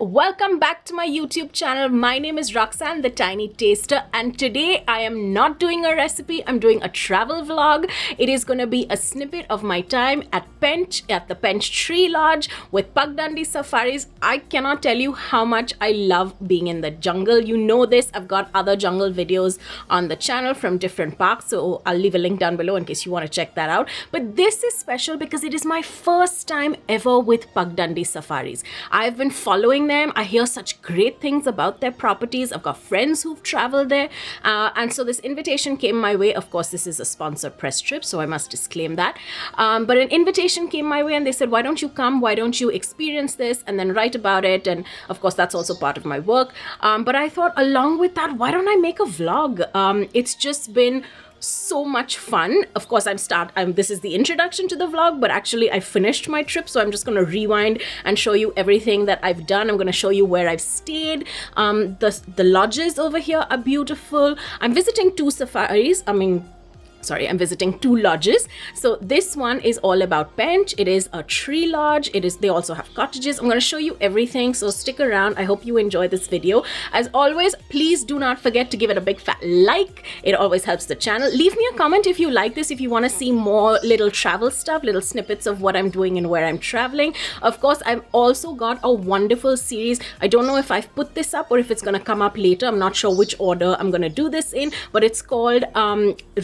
Welcome back to my YouTube channel. My name is Roxanne, the Tiny Taster, and today I am not doing a recipe. I'm doing a travel vlog. It is going to be a snippet of my time at the Pench Tree Lodge with Pugdundee Safaris. I cannot tell you how much I love being in the jungle. You know this. I've got other jungle videos on the channel from different parks, so I'll leave a link down below in case you want to check that out. But this is special because it is my first time ever with Pugdundee Safaris. I've been following them. I hear such great things about their properties. I've got friends who've traveled there, and so this invitation came my way. Of course, this is a sponsored press trip, so I must disclaim that, but an invitation came my way and they said, why don't you come, why don't you experience this and then write about it? And of course that's also part of my work, but I thought along with that, why don't I make a vlog? It's just been so much fun. Of course, this is the introduction to the vlog, but actually I finished my trip, so I'm just going to rewind and show you everything that I've done. I'm going to show you where I've stayed. The lodges over here are beautiful. I'm visiting two safaris. I'm visiting two lodges. So this one is all about Pench. It is a tree lodge. They also have cottages. I'm going to show you everything, so stick around. I hope you enjoy this video. As always, please do not forget to give it a big fat like. It always helps the channel. Leave me a comment if you like this, if you want to see more little travel stuff, little snippets of what I'm doing and where I'm traveling. Of course, I've also got a wonderful series. I don't know if I've put this up or if it's going to come up later. I'm not sure which order I'm going to do this in, but it's called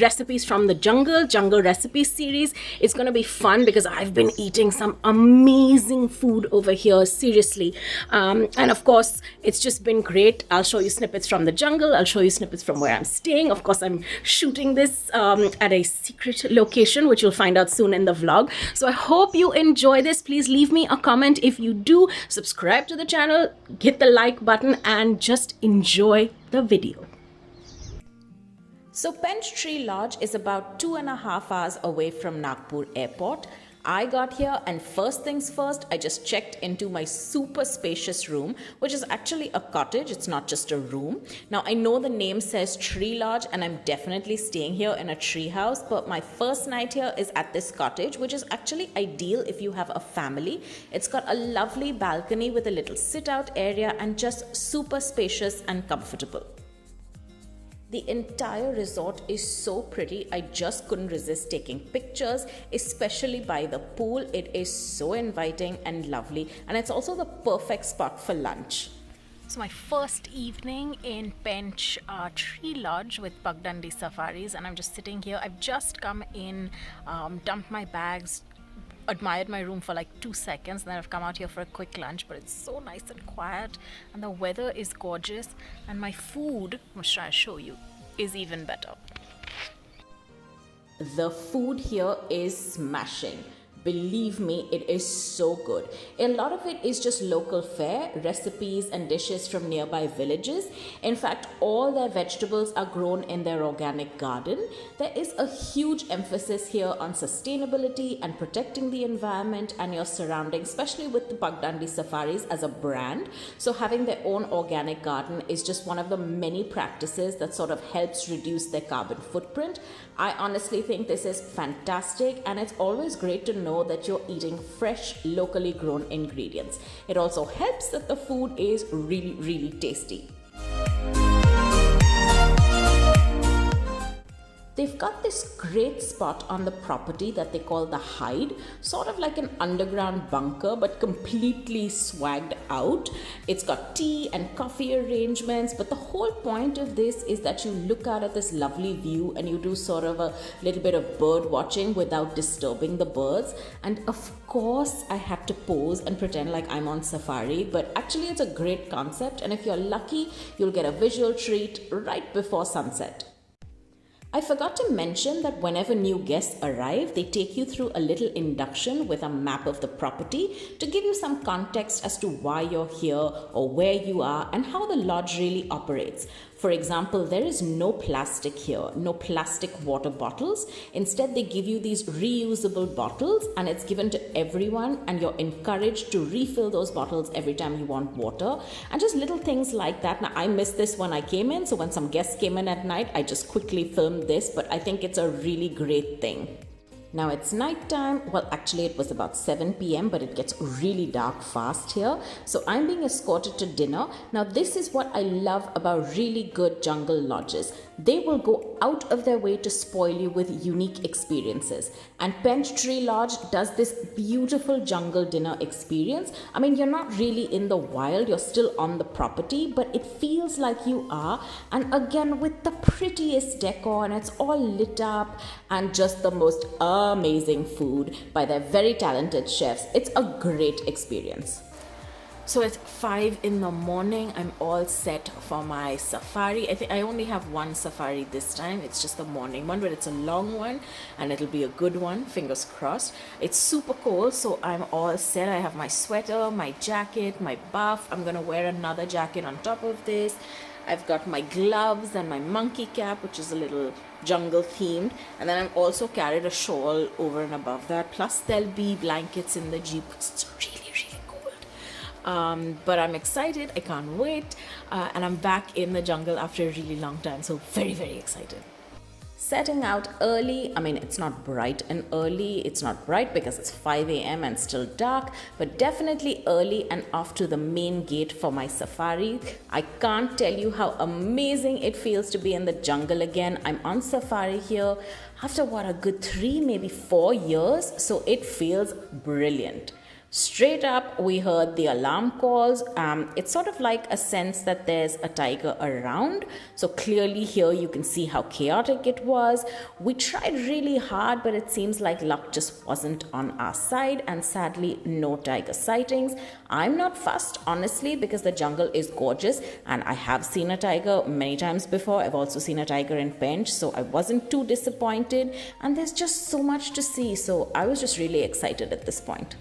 Recipes from the Jungle Recipe Series. It's going to be fun because I've been eating some amazing food over here, seriously. And of course, it's just been great. I'll show you snippets from the jungle. I'll show you snippets from where I'm staying. Of course, I'm shooting this at a secret location, which you'll find out soon in the vlog. So I hope you enjoy this. Please leave me a comment if you do. Subscribe to the channel, hit the like button, and just enjoy the video. So Pench Tree Lodge is about 2.5 hours away from Nagpur Airport. I got here and first things first, I just checked into my super spacious room, which is actually a cottage. It's not just a room. Now I know the name says Tree Lodge and I'm definitely staying here in a tree house, but my first night here is at this cottage, which is actually ideal if you have a family. It's got a lovely balcony with a little sit out area and just super spacious and comfortable. The entire resort is so pretty. I just couldn't resist taking pictures, especially by the pool. It is so inviting and lovely, and it's also the perfect spot for lunch. So my first evening in Pench Tree Lodge with Pugdundee Safaris, and I'm just sitting here. I've just come in, dumped my bags, admired my room for like 2 seconds, and then I've come out here for a quick lunch. But it's so nice and quiet and the weather is gorgeous, and my food, which I'll show you, is even better. The food here is smashing. Believe me, it is so good. A lot of it is just local fare, recipes and dishes from nearby villages. In fact, all their vegetables are grown in their organic garden. There is a huge emphasis here on sustainability and protecting the environment and your surroundings, especially with the Pugdundee Safaris as a brand. So having their own organic garden is just one of the many practices that sort of helps reduce their carbon footprint. I honestly think this is fantastic, and it's always great to know that you're eating fresh, locally grown ingredients. It also helps that the food is really, really tasty. They've got this great spot on the property that they call the Hide, sort of like an underground bunker, but completely swagged out. It's got tea and coffee arrangements, but the whole point of this is that you look out at this lovely view and you do sort of a little bit of bird watching without disturbing the birds. And of course, I had to pose and pretend like I'm on safari, but actually it's a great concept, and if you're lucky, you'll get a visual treat right before sunset. I forgot to mention that whenever new guests arrive, they take you through a little induction with a map of the property to give you some context as to why you're here or where you are and how the lodge really operates. For example, there is no plastic here, no plastic water bottles. Instead, they give you these reusable bottles, and it's given to everyone, and you're encouraged to refill those bottles every time you want water, and just little things like that. Now, I missed this when I came in, so when some guests came in at night, I just quickly filmed this, but I think it's a really great thing. Now it's night time. Well, actually it was about 7 p.m., but it gets really dark fast here. So I'm being escorted to dinner. Now this is what I love about really good jungle lodges. They will go out of their way to spoil you with unique experiences. And Pench Tree Lodge does this beautiful jungle dinner experience. I mean, you're not really in the wild, you're still on the property, but it feels like you are. And again, with the prettiest decor, and it's all lit up, and just the most amazing food by their very talented chefs. It's a great experience. So it's 5 in the morning. I'm all set for my safari. I think I only have one safari this time. It's just the morning one, but it's a long one and it'll be a good one. Fingers crossed. It's super cold, so I'm all set. I have my sweater, my jacket, my buff. I'm gonna wear another jacket on top of this. I've got my gloves and my monkey cap, which is a little jungle themed. And then I've also carried a shawl over and above that. Plus there'll be blankets in the Jeep. It's really but I'm excited. I can't wait. And I'm back in the jungle after a really long time. So very, very excited. Setting out early. I mean, it's not bright and early. It's not bright because it's 5 a.m. and still dark, but definitely early and off to the main gate for my safari. I can't tell you how amazing it feels to be in the jungle again. I'm on safari here after what, a good 3, maybe 4 years. So it feels brilliant. Straight up, we heard the alarm calls. It's sort of like a sense that there's a tiger around. So clearly here you can see how chaotic it was. We tried really hard, but it seems like luck just wasn't on our side, and sadly no tiger sightings. I'm not fussed, honestly, because the jungle is gorgeous and I have seen a tiger many times before. I've also seen a tiger in Pench, so I wasn't too disappointed, and there's just so much to see. So I was just really excited at this point.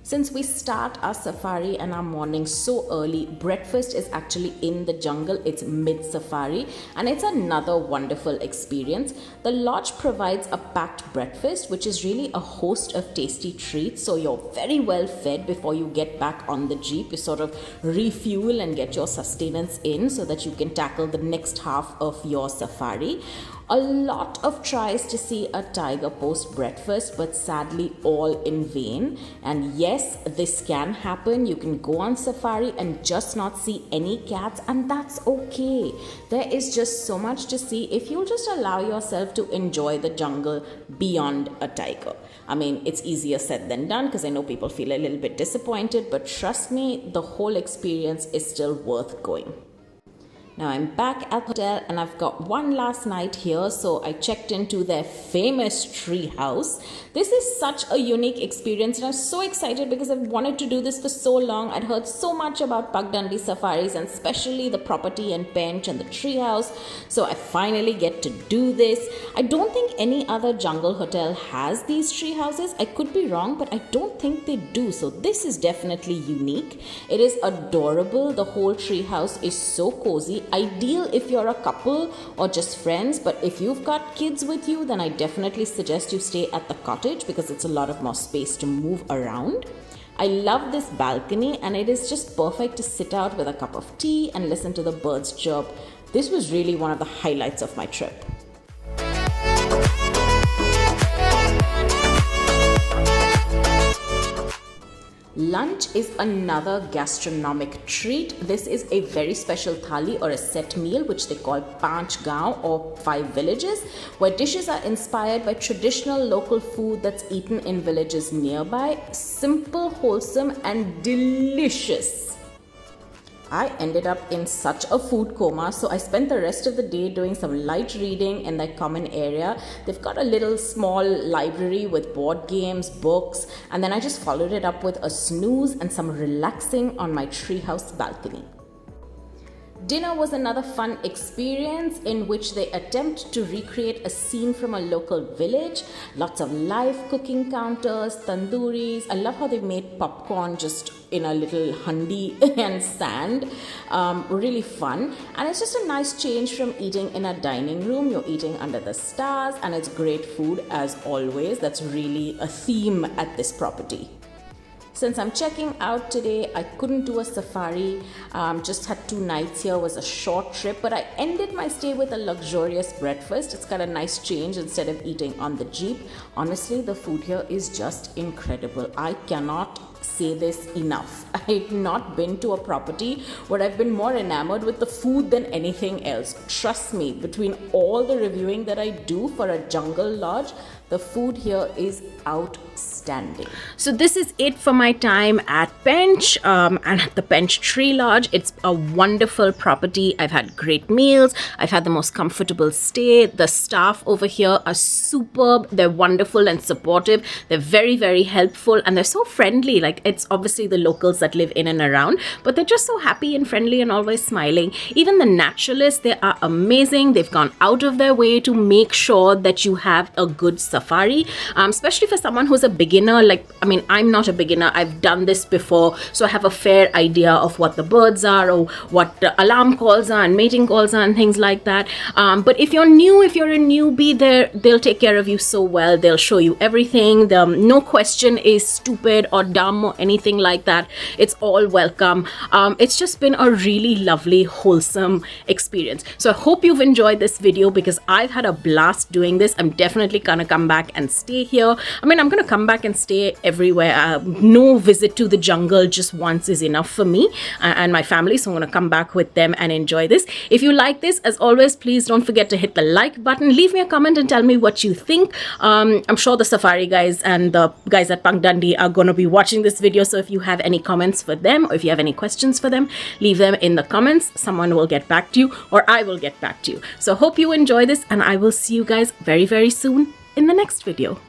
Since we start our safari and our morning so early, breakfast is actually in the jungle. It's mid-safari and it's another wonderful experience. The lodge provides a packed breakfast, which is really a host of tasty treats. So you're very well fed before you get back on the Jeep. You sort of refuel and get your sustenance in so that you can tackle the next half of your safari. A lot of tries to see a tiger post breakfast, but sadly all in vain. And yes, this can happen. You can go on safari and just not see any cats, and that's okay. There is just so much to see if you just allow yourself to enjoy the jungle beyond a tiger. I mean, it's easier said than done because I know people feel a little bit disappointed, but trust me, the whole experience is still worth going. Now I'm back at the hotel and I've got one last night here, so I checked into their famous tree house. This is such a unique experience and I'm so excited because I've wanted to do this for so long. I'd heard so much about Pugdundee Safaris and especially the property and Pench and the tree house, so I finally get to do this. I don't think any other jungle hotel has these tree houses. I could be wrong, but I don't think they do, so this is definitely unique. It is adorable. The whole tree house is so cozy. Ideal if you're a couple or just friends, but if you've got kids with you, then I definitely suggest you stay at the cottage because it's a lot of more space to move around. I love this balcony and it is just perfect to sit out with a cup of tea and listen to the birds chirp. This was really one of the highlights of my trip. Lunch is another gastronomic treat. This is a very special thali or a set meal which they call Panch Gaon or 5 villages, where dishes are inspired by traditional local food that's eaten in villages nearby. Simple, wholesome and delicious. I ended up in such a food coma, so I spent the rest of the day doing some light reading in that common area. They've got a little small library with board games, books, and then I just followed it up with a snooze and some relaxing on my treehouse balcony. Dinner was another fun experience in which they attempt to recreate a scene from a local village. Lots of live cooking counters, tandooris. I love how they made popcorn just in a little handi and sand. Really fun. And it's just a nice change from eating in a dining room. You're eating under the stars and it's great food as always. That's really a theme at this property. Since I'm checking out today, I couldn't do a safari, just had 2 nights here, was a short trip, but I ended my stay with a luxurious breakfast. It's got a nice change instead of eating on the jeep. Honestly, the food here is just incredible. I cannot say this enough. I've not been to a property where I've been more enamored with the food than anything else. Trust me, between all the reviewing that I do for a jungle lodge, the food here is outstanding. So this is it for my time at Pench and at the Pench Tree Lodge. It's a wonderful property. I've had great meals. I've had the most comfortable stay. The staff over here are superb. They're wonderful and supportive. They're very, very helpful, and they're so friendly. Like, it's obviously the locals that live in and around, but they're just so happy and friendly and always smiling. Even the naturalists, they are amazing. They've gone out of their way to make sure that you have a good safari, especially for someone who's a beginner. Like, I mean, I'm not a beginner. I've done this before, so I have a fair idea of what the birds are or what the alarm calls are and mating calls are and things like that. But if you're new, if you're a newbie, they'll take care of you so well. They'll show you everything. No question is stupid or dumb or anything like that. It's all welcome. It's just been a really lovely, wholesome experience. So I hope you've enjoyed this video, because I've had a blast doing this. I'm definitely gonna come back and stay here. I mean, I'm gonna come back and stay everywhere. No visit to the jungle just once is enough for me and my family, so I'm gonna come back with them and enjoy this. If you like this, as always, please don't forget to hit the like button. Leave me a comment and tell me what you think. I'm sure the safari guys and the guys at Pugdundee are gonna be watching this video, so if you have any comments for them or if you have any questions for them, leave them in the comments. Someone will get back to you, or I will get back to you. So hope you enjoy this, and I will see you guys very, very soon in the next video.